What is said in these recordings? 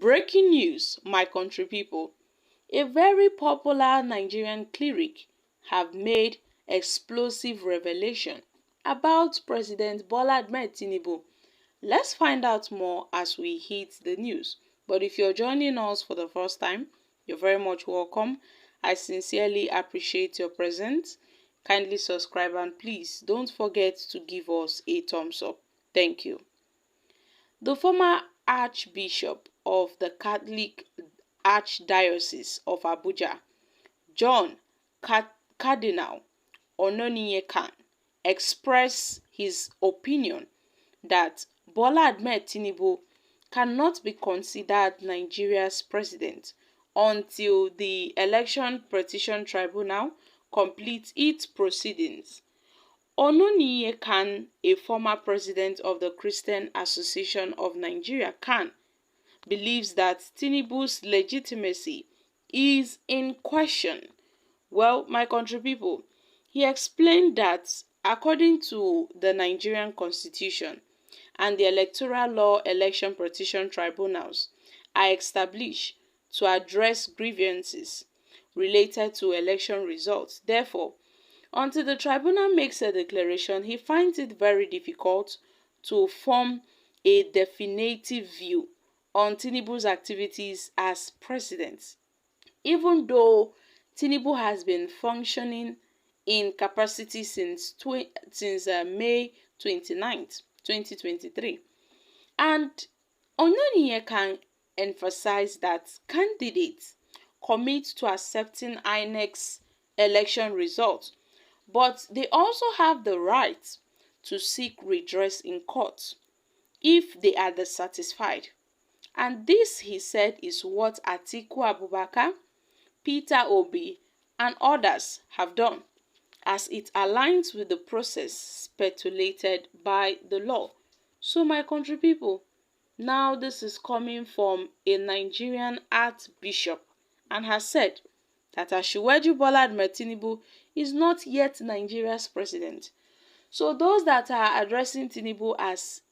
Breaking news, my country people. A very popular Nigerian cleric have made explosive revelation about President Bola Ahmed Tinubu. Let's find out more as we hit the news. But if you're joining us for the first time, you're very much welcome. I sincerely appreciate your presence. Kindly subscribe and please don't forget to give us a thumbs up. Thank you. The former Archbishop of the Catholic Archdiocese of Abuja, John Cardinal Ononiyekan, expressed his opinion that Bola Ahmed Tinubu cannot be considered Nigeria's president until the Election Petition Tribunal completes its proceedings. Ononiyekan, a former president of the Christian Association of Nigeria (CAN), believes that Tinubu's legitimacy is in question. Well, my country people, he explained that according to the Nigerian constitution and the electoral law, election petition tribunals are established to address grievances related to election results. Therefore, until the tribunal makes a declaration, he finds it very difficult to form a definitive view on Tinubu's activities as president. Even though Tinubu has been functioning in capacity since May 29th, 2023. And Ononiyekan emphasized that candidates commit to accepting INEC's election results, but they also have the right to seek redress in court if they are dissatisfied. And this, he said, is what Atiku Abubakar, Peter Obi, and others have done, as it aligns with the process speculated by the law. So, my country people, now this is coming from a Nigerian archbishop and has said that Asiwaju Bola Ahmed Tinubu is not yet Nigeria's president. So those that are addressing Tinubu as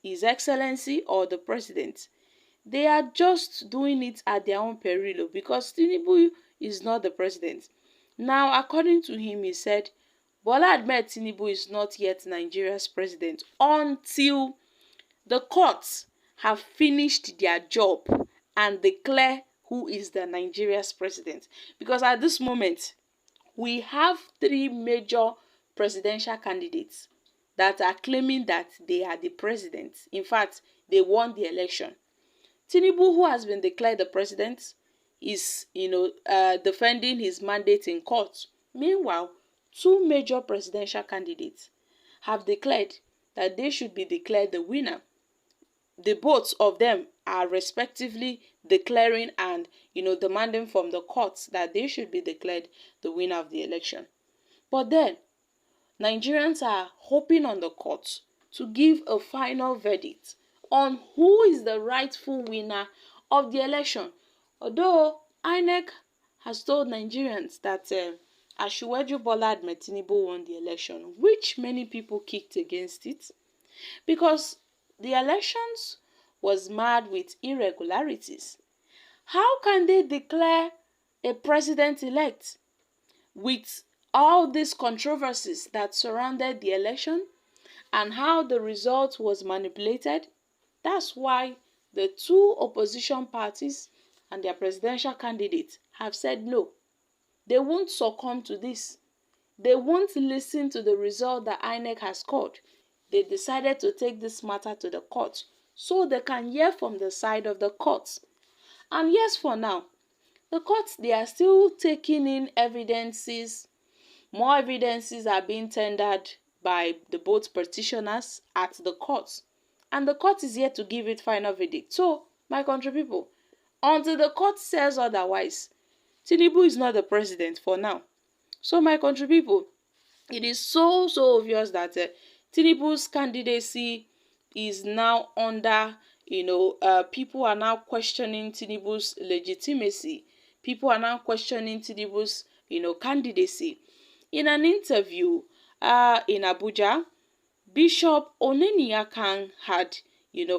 His Excellency or the president, they are just doing it at their own peril because Tinubu is not the president. Now, according to him, he said Bola Ahmed Tinubu is not yet Nigeria's president until the courts have finished their job and declare who is the Nigeria's president. Because at this moment, we have three major presidential candidates that are claiming that they are the president. In fact, they won the election. Tinubu, who has been declared the president, is defending his mandate in court. Meanwhile, two major presidential candidates have declared that they should be declared the winner. The both of them are respectively declaring and demanding from the courts that they should be declared the winner of the election. But then Nigerians are hoping on the courts to give a final verdict on who is the rightful winner of the election. Although INEC has told Nigerians that Asiwaju Bola Ahmed Tinubu won the election, which many people kicked against it because the elections was marred with irregularities. How can they declare a president-elect with all these controversies that surrounded the election and how the result was manipulated? That's why the two opposition parties and their presidential candidates have said no. They won't succumb to this. They won't listen to the result that INEC has called. They decided to take this matter to the court so they can hear from the side of the courts. And yes, for now, the courts, they are still taking in evidences. More evidences are being tendered by the both petitioners at the courts. And the court is yet to give it final verdict. So, my country people, until the court says otherwise, Tinubu is not the president for now. So, my country people, it is so obvious that Tinubu's candidacy is now under, people are now questioning Tinubu's legitimacy. People are now questioning Tinubu's, candidacy. In an interview in Abuja, Bishop Oneniyekan had,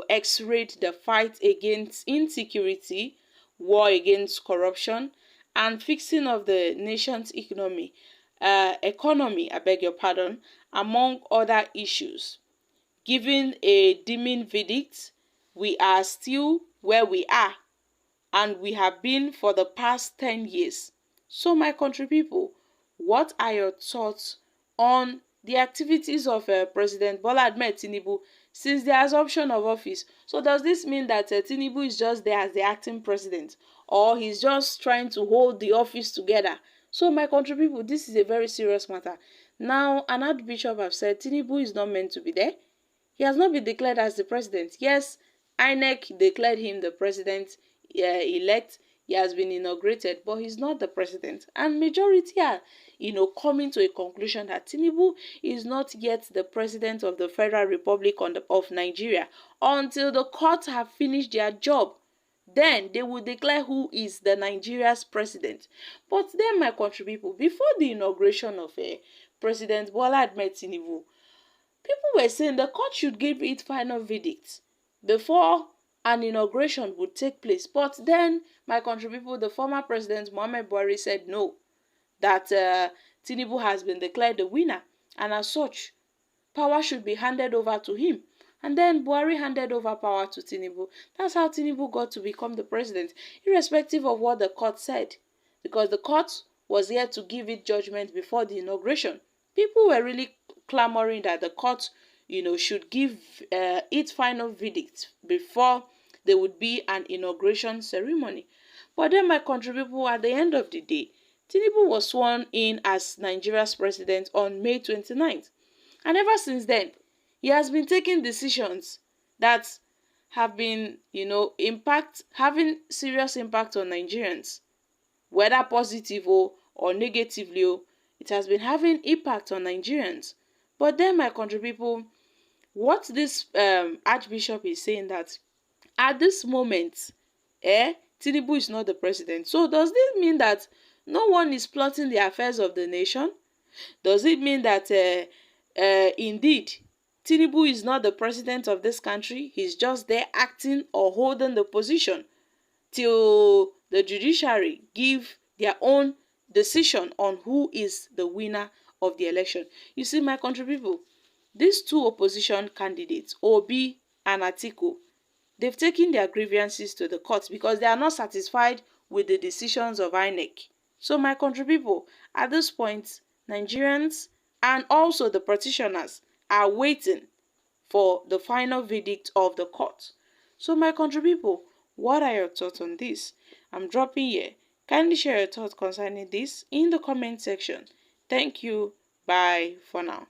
x-rayed the fight against insecurity, war against corruption, and fixing of the nation's economy, I beg your pardon, among other issues. Given a deeming verdict, we are still where we are, and we have been for the past 10 years. So my country people, what are your thoughts on the activities of President Bola Ahmed Tinubu since the assumption of office? So does this mean that Tinubu is just there as the acting president, or he's just trying to hold the office together? So my country people, this is a very serious matter. Now, an archbishop have said Tinubu is not meant to be there. He has not been declared as the president. Yes, INEC declared him the president elect. He has been inaugurated, but he's not the president. And majority are, coming to a conclusion that Tinubu is not yet the president of the Federal Republic of Nigeria until the courts have finished their job. Then they will declare who is the Nigeria's president. But then, my country people, before the inauguration of President Bola Ahmed Tinubu, people were saying the court should give its final verdict before an inauguration would take place. But then, my country people, the former president Muhammad Buhari said no, that Tinubu has been declared the winner, and as such, power should be handed over to him. And then Buhari handed over power to Tinubu. That's how Tinubu got to become the president, irrespective of what the court said, because the court was here to give its judgment before the inauguration. People were really clamoring that the court, should give its final verdict before there would be an inauguration ceremony. But then, my country people, at the end of the day, Tinubu was sworn in as Nigeria's president on May 29th. And ever since then, he has been taking decisions that have been, having serious impact on Nigerians, whether positive or negatively. It has been having impact on Nigerians. But then, my country people, what this Archbishop is saying that at this moment, Tinubu is not the president. So does this mean that no one is plotting the affairs of the nation? Does it mean that indeed Tinubu is not the president of this country? He's just there acting or holding the position till the judiciary give their own decision on who is the winner of the election. You see, my country people, these two opposition candidates, Obi and Atiku, they've taken their grievances to the courts because they are not satisfied with the decisions of INEC. So my country people, at this point, Nigerians and also the petitioners are waiting for the final verdict of the court. So my country people, what are your thoughts on this? I'm dropping here. Kindly share your thoughts concerning this in the comment section. Thank you. Bye for now.